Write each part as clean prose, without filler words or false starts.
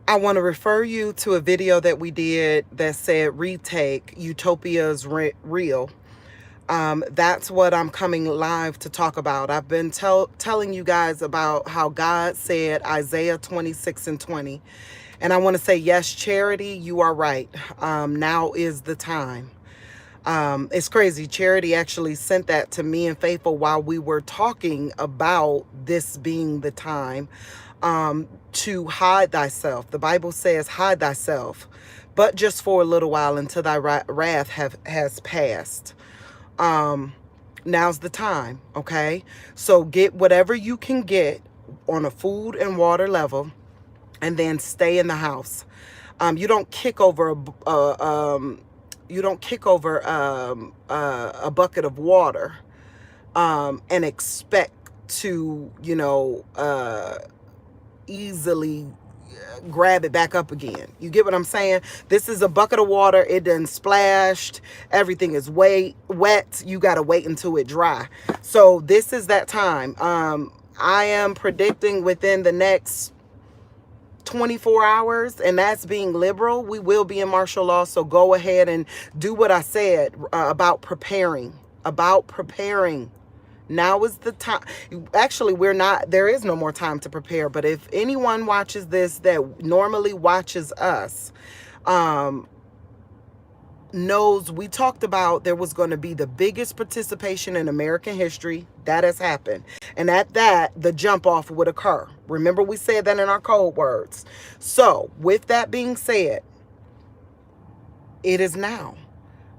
I want to refer you to a video that we did that said retake Utopia's real. That's what I'm coming live to talk about. I've been telling you guys about how God said Isaiah 26:20. And I want to say, yes, Charity, you are right. Now is the time. It's crazy. Charity actually sent that to me and Faithful while we were talking about this being the time to hide thyself. The Bible says, hide thyself, but just for a little while until thy wrath has passed. Now's the time, okay? So get whatever you can get on a food and water level, and then stay in the house. You don't kick over a bucket of water and expect to, easily grab it back up again. You get what I'm saying? This is a bucket of water. It done splashed. Everything is wet. You got to wait until it dry. So this is that time. I am predicting within the next 24 hours, and that's being liberal, we will be in martial law. So go ahead and do what I said about preparing. Now is the time. Actually, there is no more time to prepare. But if anyone watches this that normally watches us, knows we talked about there was going to be the biggest participation in American history. That has happened. And at that, the jump off would occur. Remember, we said that in our code words. So with that being said, it is now.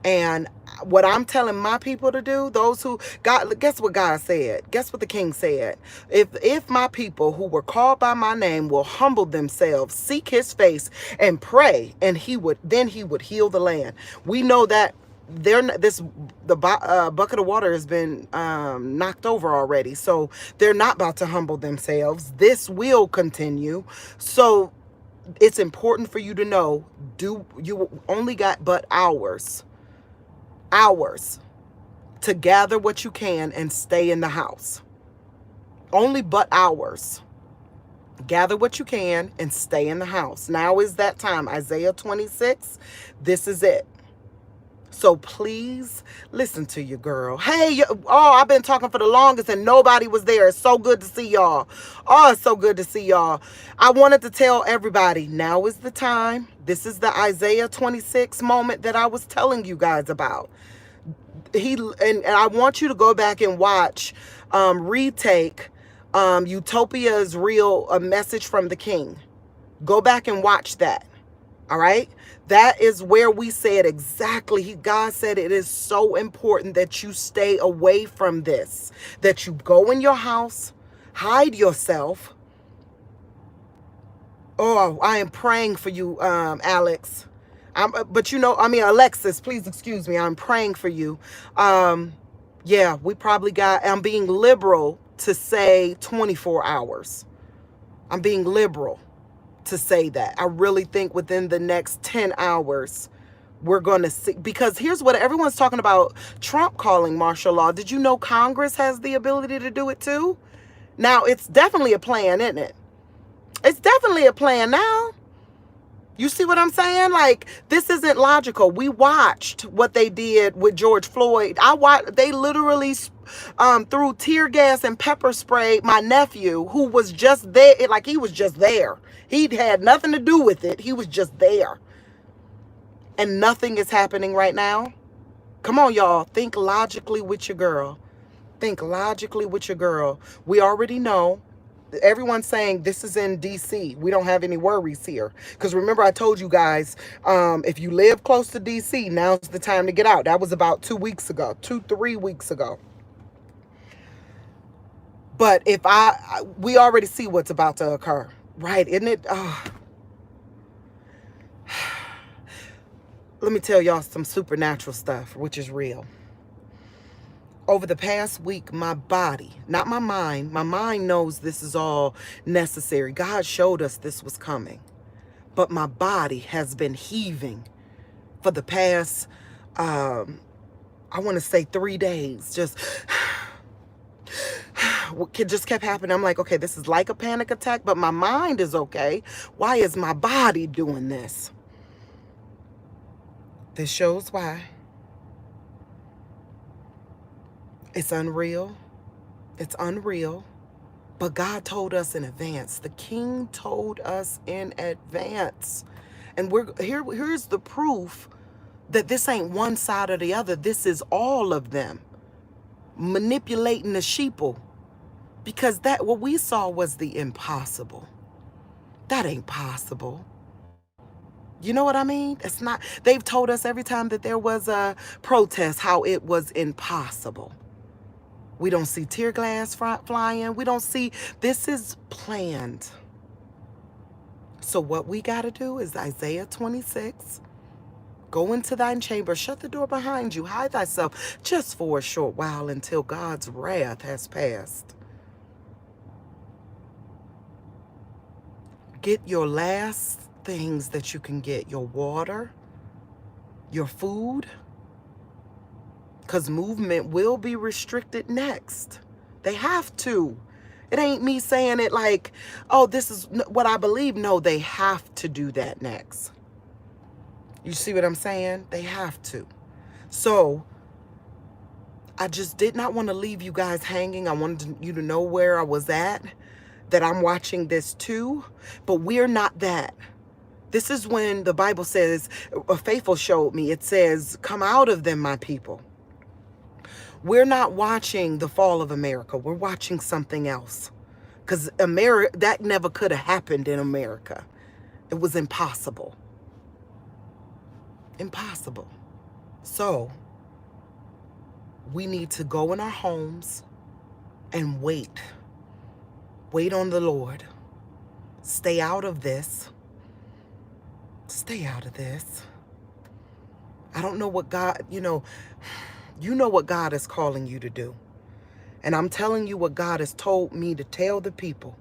And what I'm telling my people to do, those who God, guess what God said? Guess what the king said? If my people who were called by my name will humble themselves, seek his face and pray, and he would heal the land. We know that the bucket of water has been knocked over already. So they're not about to humble themselves. This will continue. So it's important for you to know, you only got but hours to gather what you can and stay in the house. Only but hours. Gather what you can and stay in the house. Now is that time. Isaiah 26. This is it. So please listen to your girl. Hey, I've been talking for the longest and nobody was there. It's so good to see y'all. Oh, it's so good to see y'all. I wanted to tell everybody, now is the time. This is the Isaiah 26 moment that I was telling you guys about. And I want you to go back and watch, retake Utopia's real, a message from the king. Go back and watch that. All right. That is where we said exactly. God said it is so important that you stay away from this, that you go in your house, hide yourself. Oh, I am praying for you, Alex. Alexis, please excuse me. I'm praying for you. Yeah, I'm being liberal to say 24 hours. I'm being liberal to say that. I really think within the next 10 hours, we're going to see, because here's what everyone's talking about, Trump calling martial law. Did you know Congress has the ability to do it too? Now, it's definitely a plan, isn't it? It's definitely a plan now. You see what I'm saying? Like, this isn't logical. We watched what they did with George Floyd. They literally threw tear gas and pepper spray my nephew, who was just there. Like, he was just there. He'd had nothing to do with it. He was just there. And nothing is happening right now. Come on, y'all. Think logically with your girl. Think logically with your girl. We already know. Everyone's saying this is in DC. We don't have any worries here. Because remember, I told you guys, if you live close to DC, now's the time to get out. That was about 3 weeks ago. But we already see what's about to occur. Right, isn't it? Let me tell y'all some supernatural stuff, which is real. Over the past week, my body, not my mind knows this is all necessary. God showed us this was coming. But my body has been heaving for the past, I want to say 3 days. Just just kept happening. I'm like, okay, this is like a panic attack, but my mind is okay. Why is my body doing this? This shows why. It's unreal. It's unreal. But God told us in advance. The King told us in advance. And here's the proof that this ain't one side or the other. This is all of them manipulating the sheeple. Because what we saw was the impossible. That ain't possible. You know what I mean? It's not. They've told us every time that there was a protest how it was impossible. We don't see tear gas flying. We don't see. This is planned. So what we got to do is Isaiah 26. Go into thine chamber, shut the door behind you, hide thyself just for a short while until God's wrath has passed. Get your last things that you can get, your water, your food, because movement will be restricted next. They have to. It ain't me saying it like, oh, this is what I believe. No, they have to do that next. You see what I'm saying? They have to. So I just did not want to leave you guys hanging. I wanted you to know where I was at, that I'm watching this too. But we're not that. This is when the Bible says, a faithful showed me, it says, come out of them, my people. We're not watching the fall of America. We're watching something else. Because America, that never could have happened in America. It was impossible. Impossible. So we need to go in our homes and wait. Wait on the Lord. Stay out of this. Stay out of this. I don't know what God, you know what God is calling you to do. And I'm telling you what God has told me to tell the people.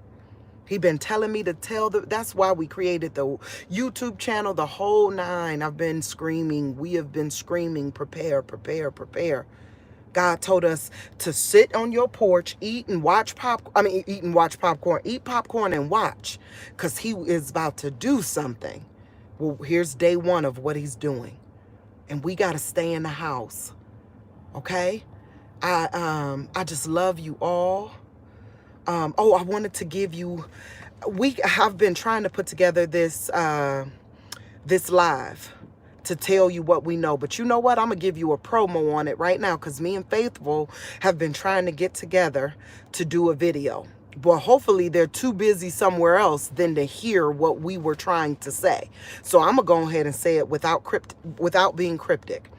He's been telling me to tell that's why we created the YouTube channel, the whole nine. I've been screaming. We have been screaming, prepare, prepare, prepare. God told us to sit on your porch, eat and watch popcorn. Eat and watch popcorn. Eat popcorn and watch, because he is about to do something. Well, here's day one of what he's doing. And we got to stay in the house. Okay? I just love you all. I wanted to give you, I've been trying to put together this live to tell you what we know. But you know what? I'm going to give you a promo on it right now, because me and Faithful have been trying to get together to do a video. Well, hopefully they're too busy somewhere else than to hear what we were trying to say. So I'm going to go ahead and say it without being cryptic.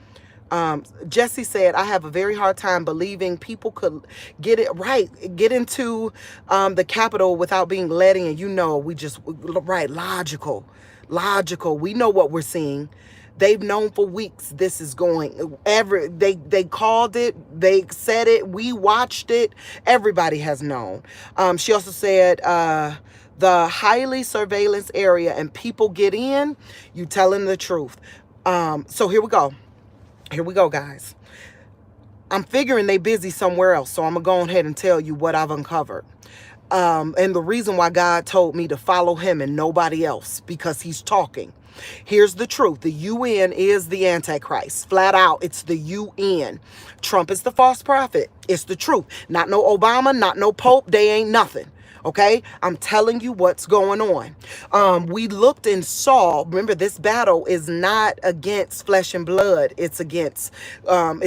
Jesse said, I have a very hard time believing people could get into the Capitol without being let in. You know, logical. We know what we're seeing. They've known for weeks this is going. They called it. They said it. We watched it. Everybody has known. She also said, the highly surveillance area and people get in, you telling the truth. So here we go. Here we go, guys. I'm figuring they busy somewhere else, so I'm going to go ahead and tell you what I've uncovered. And the reason why God told me to follow him and nobody else, because he's talking. Here's the truth. The UN is the Antichrist. Flat out, it's the UN. Trump is the false prophet. It's the truth. Not no Obama, not no Pope. They ain't nothing. Okay, I'm telling you what's going on. We looked and saw, remember, this battle is not against flesh and blood. It's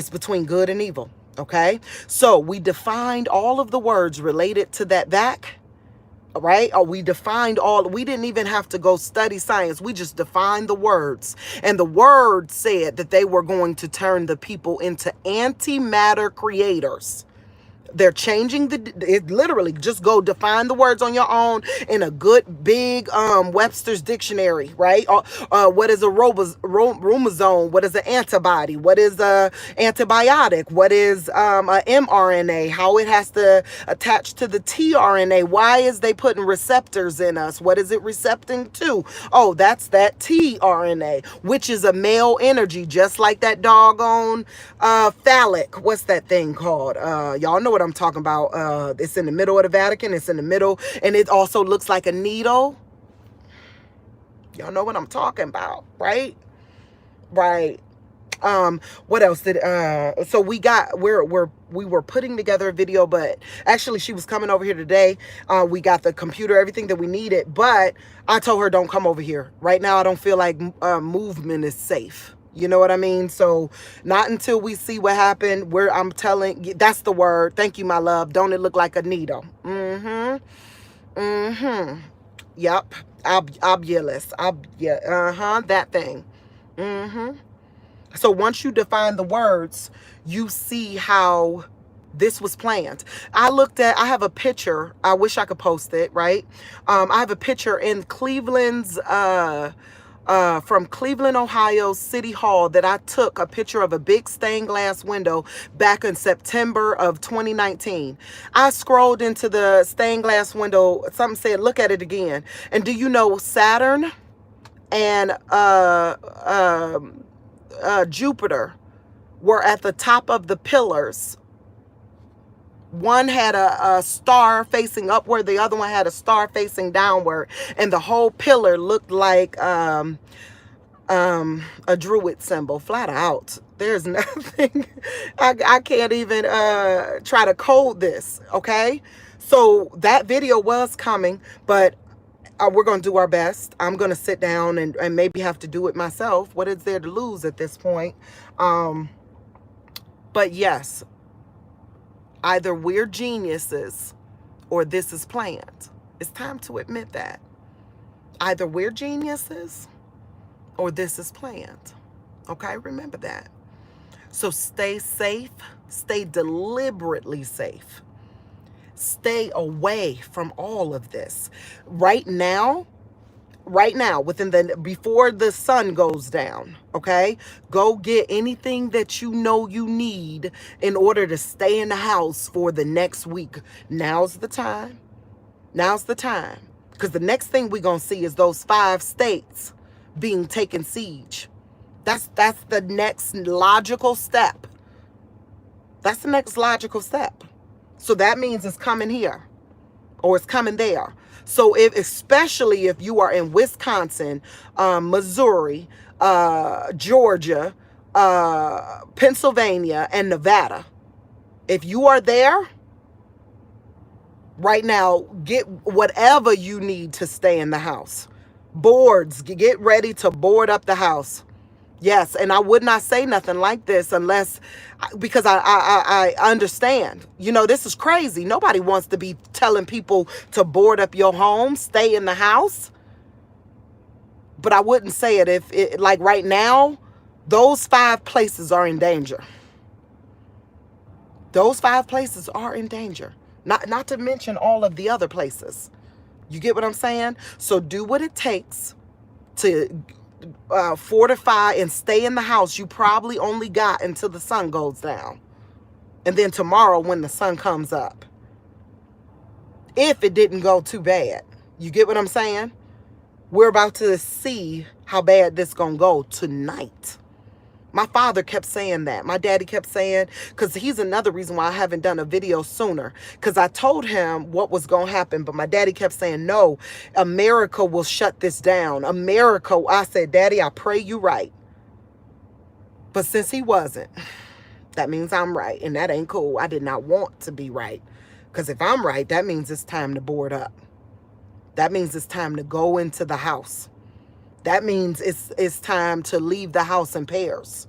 between good and evil. Okay, so we defined all of the words related to that back. Right? Or we didn't even have to go study science. We just defined the words. And the word said that they were going to turn the people into antimatter creators. They're changing it literally. Just go define the words on your own in a good big Webster's dictionary, right? What is a ribosome? What is an antibody? What is a antibiotic? What is a mRNA? How it has to attach to the tRNA? Why is they putting receptors in us? What is it recepting to? Oh, that's that tRNA, which is a male energy, just like that doggone phallic. What's that thing called? Y'all know what what I'm talking about. It's in the middle of the Vatican. It's in the middle, and it also looks like a needle. Y'all know what I'm talking about, right? Right. What else did so we were putting together a video, but actually she was coming over here today. We got the computer, everything that we needed, but I told her don't come over here right now. I don't feel like movement is safe. You know what I mean? So not until we see what happened. Where I'm telling you, that's the word. Thank you, my love. Don't it look like a needle? Yep. Obulus. Yeah. That thing. So once you define the words, you see how this was planned. I have a picture. I wish I could post it, right? I have a picture in Cleveland's, from Cleveland, Ohio City Hall that I took a picture of a big stained glass window back in September of 2019. I scrolled into the stained glass window. Something said, look at it again. And do you know Saturn and, Jupiter were at the top of the pillars. One had a star facing upward, the other one had a star facing downward, and the whole pillar looked like a druid symbol, flat out. There's nothing, I can't even try to code this, okay? So that video was coming, but we're going to do our best. I'm going to sit down and maybe have to do it myself. What is there to lose at this point? But yes, either we're geniuses or this is planned. It's time to admit that. Either we're geniuses or this is planned. Okay, remember that. So stay safe. Stay deliberately safe. Stay away from all of this. Right now, before the sun goes down, okay? Go get anything that you know you need in order to stay in the house for the next week. Now's the time. Now's the time. Because the next thing we're going to see is those 5 states being taken siege. That's the next logical step. That's the next logical step. So that means it's coming here or it's coming there. So especially if you are in Wisconsin, Missouri, Georgia, Pennsylvania, and Nevada, if you are there right now, get whatever you need to stay in the house. Boards, get ready to board up the house. Yes, and I would not say nothing like this unless, because I understand. You know, this is crazy. Nobody wants to be telling people to board up your home, stay in the house. But I wouldn't say it if, like right now, those 5 places are in danger. Those 5 places are in danger. Not to mention all of the other places. You get what I'm saying? So do what it takes to fortify and stay in the house. You probably only got until the sun goes down, and then tomorrow when the sun comes up, if it didn't go too bad. You get what I'm saying? We're about to see how bad this gonna go tonight. My father kept saying that. My daddy kept saying, because he's another reason why I haven't done a video sooner, because I told him what was going to happen, but my daddy kept saying, no, America will shut this down. America. I said, Daddy, I pray you right. But since he wasn't, that means I'm right, and that ain't cool. I did not want to be right, because if I'm right, that means it's time to board up. That means it's time to go into the house. That means it's time to leave the house in pairs.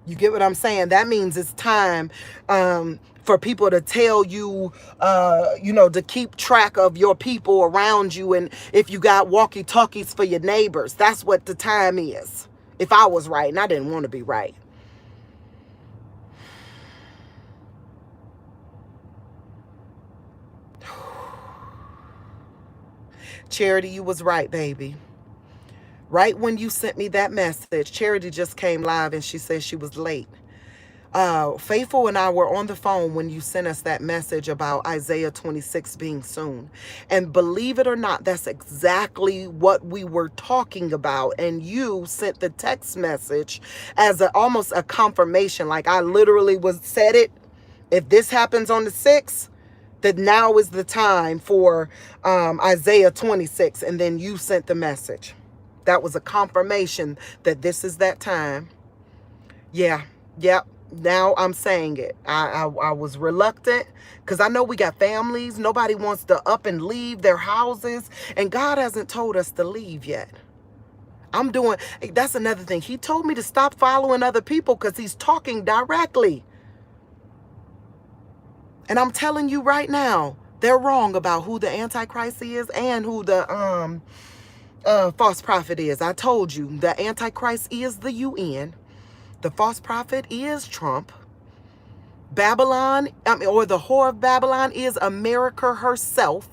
You get what I'm saying? That means it's time for people to tell you, to keep track of your people around you. And if you got walkie-talkies for your neighbors, that's what the time is. If I was right, and I didn't want to be right. Charity, you was right, baby. Right when you sent me that message, Charity just came live and she said she was late. Faithful and I were on the phone when you sent us that message about Isaiah 26 being soon. And believe it or not, that's exactly what we were talking about. And you sent the text message as almost a confirmation. Like I literally said it If this happens on the 6th, that now is the time for Isaiah 26. And then you sent the message. That was a confirmation that this is that time. Yeah. Yep. Now I'm saying it. I was reluctant because I know we got families. Nobody wants to up and leave their houses. And God hasn't told us to leave yet. That's another thing. He told me to stop following other people because he's talking directly. And I'm telling you right now, they're wrong about who the Antichrist is and who the false prophet is. I told you the Antichrist is the UN. The false prophet is Trump. Babylon, or the whore of Babylon is America herself.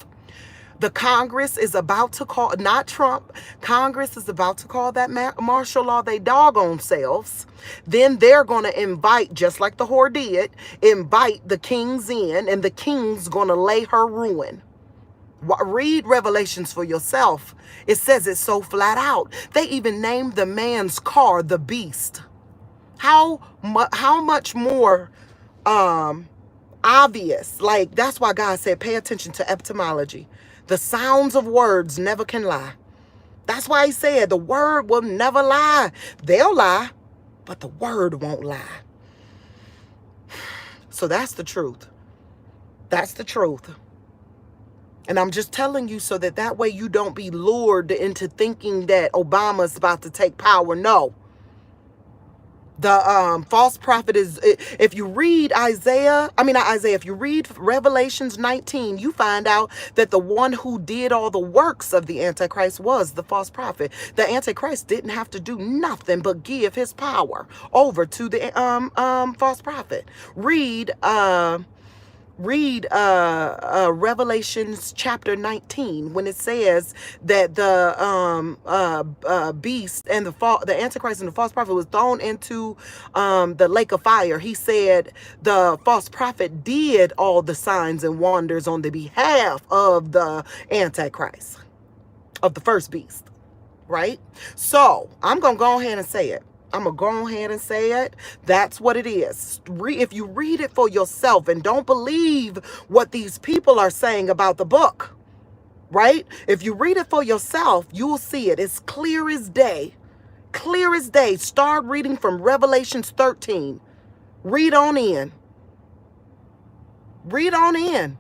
The Congress is about to call, not Trump, Congress is about to call that martial law they doggone selves. Then they're going to invite, just like the whore did, invite the kings in, and the king's going to lay her ruin. Read Revelations for yourself. It says it so flat out. They even named the man's car the Beast. How much more obvious? Like, that's why God said, pay attention to etymology. The sounds of words never can lie. That's why he said the word will never lie. They'll lie, but the word won't lie. So that's the truth. That's the truth. And I'm just telling you so that way you don't be lured into thinking that Obama's about to take power. No. The false prophet is, if you read if you read Revelations 19, you find out that the one who did all the works of the Antichrist was the false prophet. The Antichrist didn't have to do nothing but give his power over to the false prophet. Read Revelations chapter 19 when it says that the beast and the Antichrist and the false prophet was thrown into the lake of fire. He said the false prophet did all the signs and wonders on the behalf of the Antichrist, of the first beast, right? So I'm going to go ahead and say it. I'm going to go ahead and say it. That's what it is. If you read it for yourself and don't believe what these people are saying about the book, right? If you read it for yourself, you will see it. It's clear as day. Clear as day. Start reading from Revelations 13. Read on in. Read on in.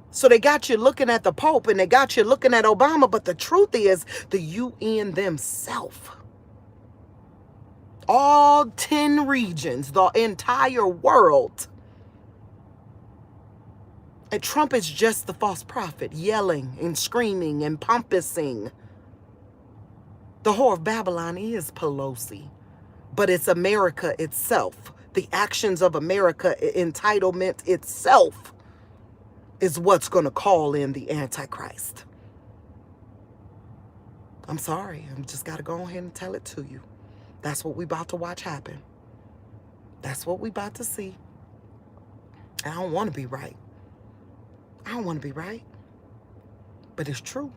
So they got you looking at the Pope and they got you looking at Obama, but the truth is the UN themselves. All 10 regions, the entire world. And Trump is just the false prophet, yelling and screaming and pompous-ing. The whore of Babylon is Pelosi, but it's America itself. The actions of America, entitlement itself, is what's going to call in the Antichrist. I'm sorry. I'm just got to go ahead and tell it to you. That's what we about to watch happen. That's what we about to see. I don't want to be right. I don't want to be right. But it's true.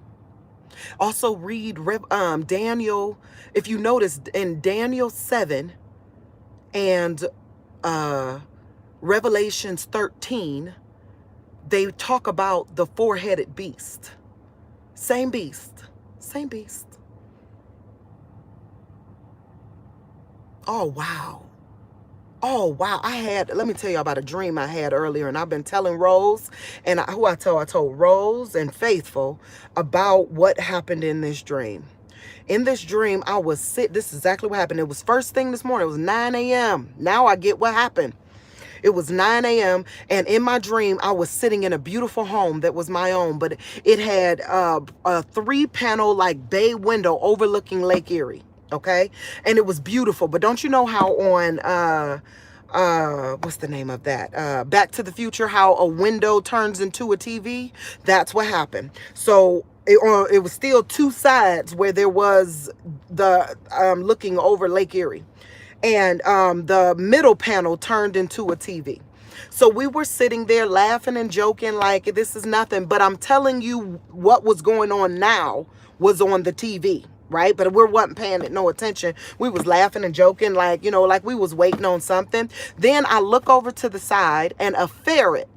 Also read Daniel. If you notice in Daniel 7 and Revelations 13, they talk about the four-headed beast. Same beast. Same beast. Oh, wow. Oh, wow. Let me tell you about a dream I had earlier, and I've been telling Rose, and I told Rose and Faithful about what happened in this dream. In this dream, I was this is exactly what happened. It was first thing this morning. It was 9 a.m. Now I get what happened. It was 9 a.m. and in my dream, I was sitting in a beautiful home that was my own, but it had a 3-panel like bay window overlooking Lake Erie. Okay. And it was beautiful. But don't you know how on, what's the name of that? Back to the Future, how a window turns into a TV? That's what happened. So it was still 2 sides where there was the, looking over Lake Erie, and, the middle panel turned into a TV. So we were sitting there laughing and joking like this is nothing, but I'm telling you what was going on now was on the TV. right? But we wasn't paying it no attention. We was laughing and joking, like, you know, like we was waiting on something. Then I look over to the side, and a ferret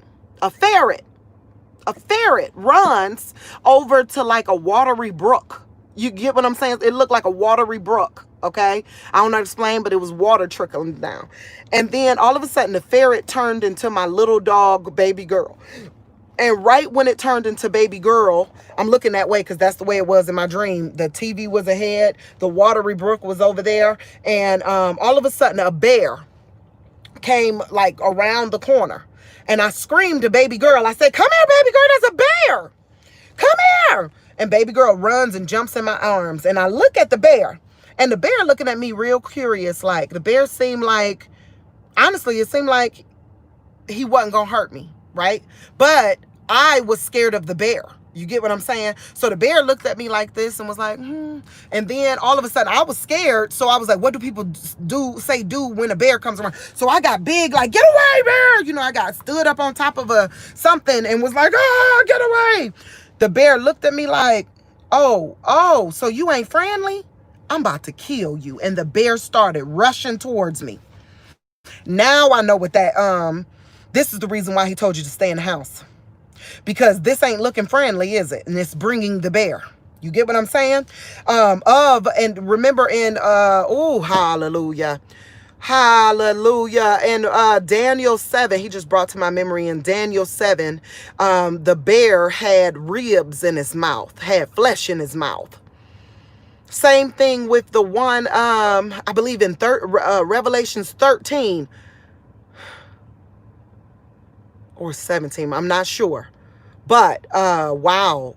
runs over to like a watery brook. You get what I'm saying? It looked like a watery brook. Okay. I don't know how to explain, but it was water trickling down. And then all of a sudden the ferret turned into my little dog, baby girl. And right when it turned into baby girl, I'm looking that way because that's the way it was in my dream. The TV was ahead. The watery brook was over there. And all of a sudden a bear came like around the corner. And I screamed to baby girl. I said, come here, baby girl, there's a bear. Come here. And baby girl runs and jumps in my arms. And I look at the bear. And the bear looking at me real curious. Like, the bear seemed like, honestly, it seemed like he wasn't going to hurt me, right? But I was scared of the bear. You get what I'm saying? So the bear looked at me like this and was like, And then all of a sudden I was scared. So I was like, what do people do when a bear comes around? So I got big, like, get away, bear. You know, I got stood up on top of something and was like, get away. The bear looked at me like, oh, so you ain't friendly? I'm about to kill you. And the bear started rushing towards me. Now I know what this is the reason why he told you to stay in the house. Because this ain't looking friendly, is it? And it's bringing the bear. You get what I'm saying? And remember in, hallelujah. Hallelujah. And Daniel 7, he just brought to my memory in Daniel 7, the bear had ribs in his mouth, had flesh in his mouth. Same thing with the one, I believe in Revelations 13 or 17. I'm not sure. But, wow.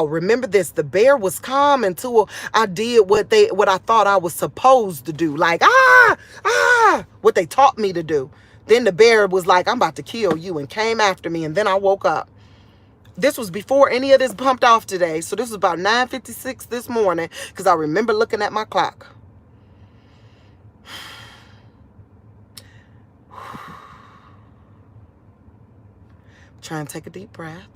Remember this. The bear was calm until I did what I thought I was supposed to do. Like, what they taught me to do. Then the bear was like, I'm about to kill you, and came after me. And then I woke up. This was before any of this pumped off today. So this was about 9:56 this morning, because I remember looking at my clock. Try and take a deep breath.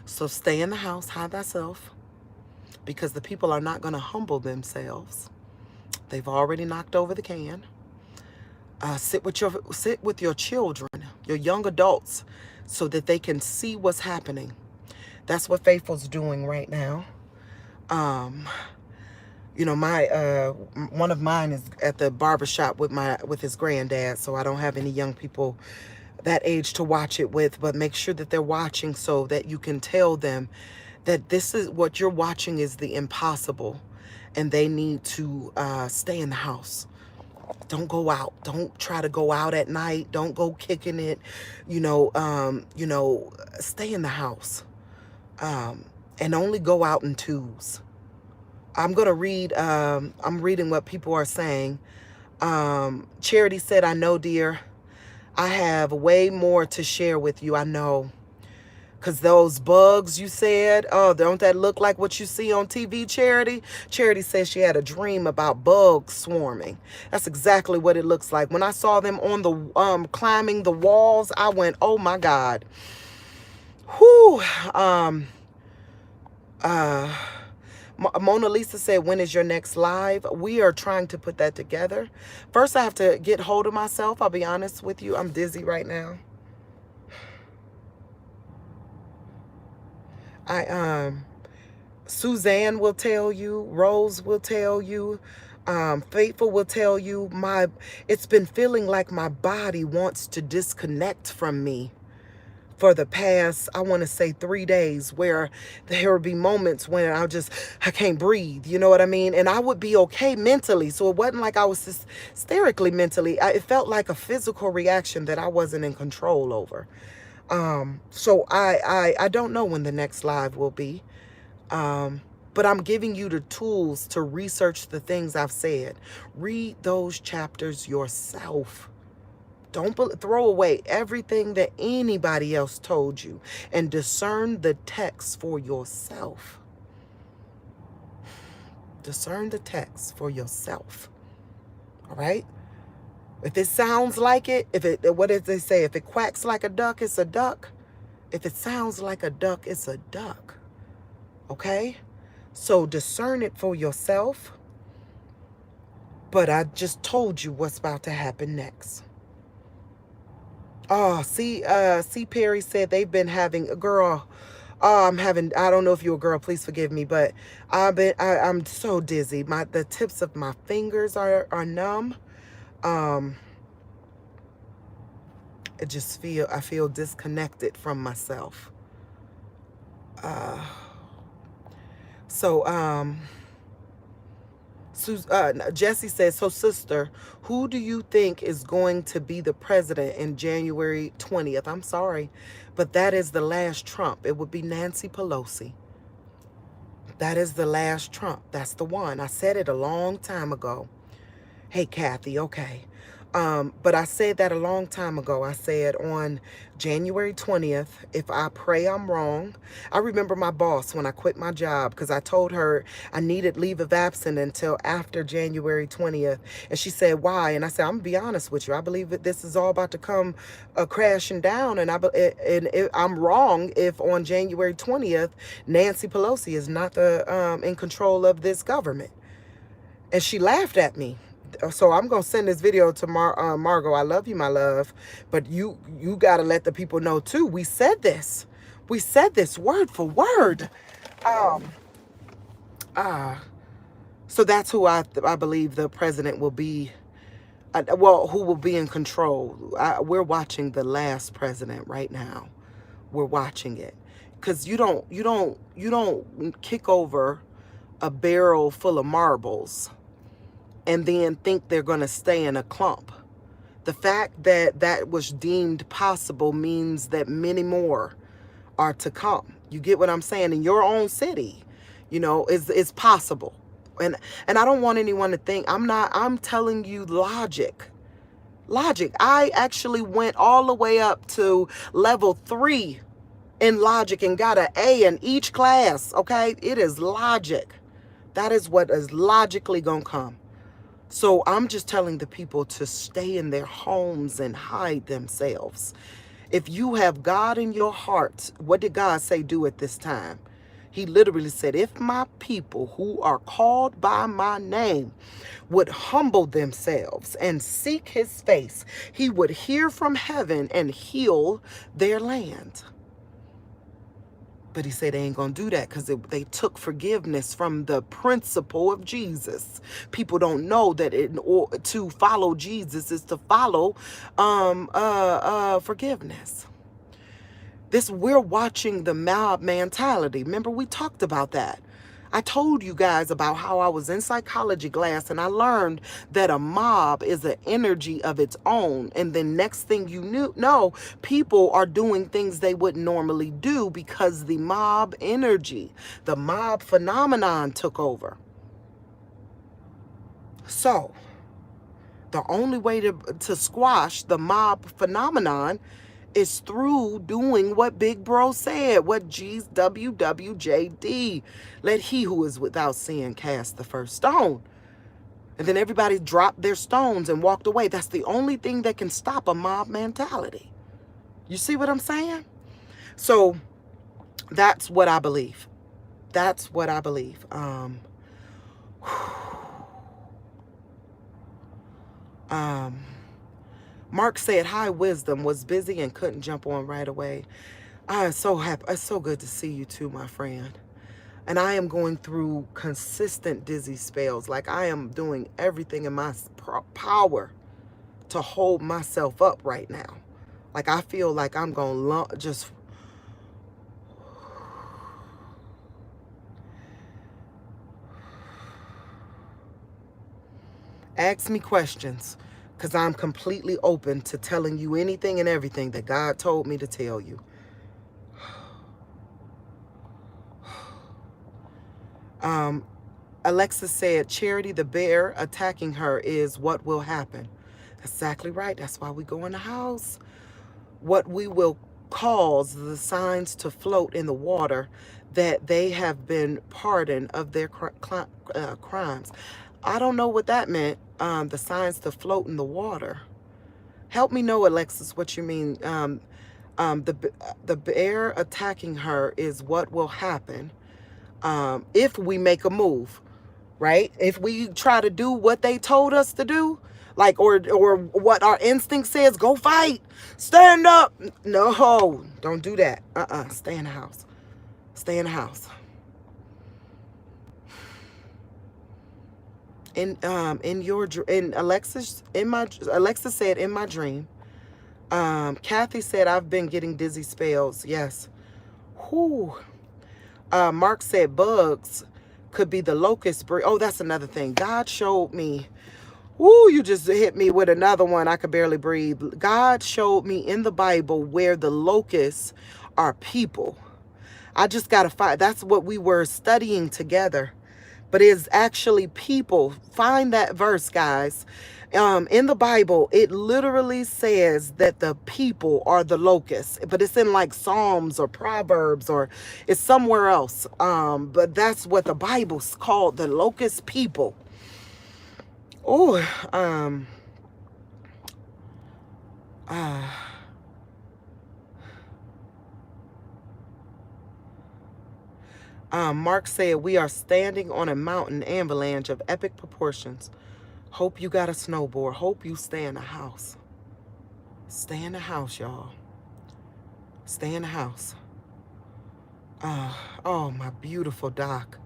So stay in the house, hide thyself, because the people are not going to humble themselves. They've already knocked over the can. Sit with your children, your young adults, so that they can see what's happening. That's what Faithful's doing right now. You know, one of mine is at the barbershop with his granddad, so I don't have any young people that age to watch it with, but make sure that they're watching so that you can tell them that this is what you're watching is the impossible, and they need to stay in the house. Don't go out. Don't try to go out at night. Don't go kicking it. Stay in the house. And only go out in twos. I'm going to read, I'm reading what people are saying. Charity said, I know, dear. I have way more to share with you. I know. Because those bugs you said, don't that look like what you see on TV, Charity? Charity says she had a dream about bugs swarming. That's exactly what it looks like. When I saw them on the climbing the walls, I went, oh my God. Whew. Mona Lisa said, when is your next live? We are trying to put that together. First, I have to get hold of myself. I'll be honest with you. I'm dizzy right now. Suzanne will tell you, Rose will tell you, Faithful will tell you, it's been feeling like my body wants to disconnect from me for the past, I want to say 3 days, where there would be moments when I can't breathe, you know what I mean? And I would be okay mentally. So it wasn't like I was hysterically mentally. It felt like a physical reaction that I wasn't in control over. So I don't know when the next live will be. But I'm giving you the tools to research the things I've said. Read those chapters yourself. Don't throw away everything that anybody else told you, and discern the text for yourself. Discern the text for yourself. All right? If it sounds like it, what did they say? If it quacks like a duck, it's a duck. If it sounds like a duck, it's a duck. Okay? So discern it for yourself. But I just told you what's about to happen next. Oh, see, Perry said they've been having a girl. Oh, I don't know if you're a girl, please forgive me, but I'm so dizzy. The tips of my fingers are numb. Um, I feel disconnected from myself. Uh, so, Jesse says, so sister, who do you think is going to be the president in January 20th? I'm sorry, but that is the last Trump. It would be Nancy Pelosi. That is the last Trump. That's the one. I said it a long time ago. Hey, Kathy, okay. But I said that a long time ago. I said on January 20th, if I pray I'm wrong. I remember my boss when I quit my job because I told her I needed leave of absence until after January 20th. And she said, why? And I said, I'm going to be honest with you. I believe that this is all about to come crashing down. And I'm wrong if on January 20th, Nancy Pelosi is not in control of this government. And she laughed at me. So I'm going to send this video to Margot. I love you, my love. But you got to let the people know, too. We said this. We said this word for word. So that's who I believe the president will be. Who will be in control. We're watching the last president right now. We're watching it. Because you don't kick over a barrel full of marbles and then think they're going to stay in a clump. The fact that that was deemed possible means that many more are to come. You get what I'm saying? In your own city, it's possible. And I don't want anyone to think I'm telling you logic. Logic. I actually went all the way up to level 3 in logic and got an A in each class. Okay? It is logic. That is what is logically going to come. So I'm just telling the people to stay in their homes and hide themselves. If you have God in your heart, what did God say do at this time? He literally said, if my people who are called by my name would humble themselves and seek his face, he would hear from heaven and heal their land. But he said they ain't going to do that because they took forgiveness from the principle of Jesus. People don't know that to follow Jesus is to follow forgiveness. We're watching the mob mentality. Remember, we talked about that. I told you guys about how I was in psychology class and I learned that a mob is an energy of its own. And then next thing you know, people are doing things they wouldn't normally do because the mob energy, the mob phenomenon took over. So the only way to squash the mob phenomenon is through doing what Big Bro said, what WWJD. Let he who is without sin cast the first stone. And then everybody dropped their stones and walked away. That's the only thing that can stop a mob mentality. You see what I'm saying? So that's what I believe. That's what I believe. Mark said, hi, wisdom, was busy and couldn't jump on right away. I am so happy. It's so good to see you too, my friend. And I am going through consistent dizzy spells. Like I am doing everything in my power to hold myself up right now. Like I feel like I'm going to just... Ask me questions. Because I'm completely open to telling you anything and everything that God told me to tell you. Alexa said, Charity the bear attacking her is what will happen. Exactly right. That's why we go in the house. What we will cause the signs to float in the water that they have been pardoned of their crimes. I don't know what that meant. The signs to float in the water. Help me know, Alexis, what you mean. The bear attacking her is what will happen. if we make a move, right? If we try to do what they told us to do, like, or what our instinct says, go fight, stand up. No, don't do that. Stay in the house. Stay in the house. In Alexa said, in my dream. Kathy said, I've been getting dizzy spells. Yes. Whew. Mark said bugs could be the locust breed. Oh, that's another thing. God showed me. Woo, you just hit me with another one. I could barely breathe. God showed me in the Bible where the locusts are people. I just got to find. That's what we were studying together. But it's actually people. Find that verse, guys. In the Bible, it literally says that the people are the locusts, but it's in like Psalms or Proverbs, or it's somewhere else. But that's what the Bible's called, the locust people. Oh, Mark said, we are standing on a mountain avalanche of epic proportions. Hope you got a snowboard. Hope you stay in the house. Stay in the house, y'all. Stay in the house. Oh, my beautiful doc.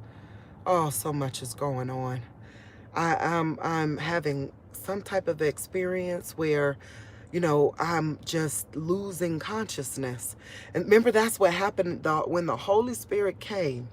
Oh, so much is going on. I'm having some type of experience where, I'm just losing consciousness. And remember, that's what happened when the Holy Spirit came.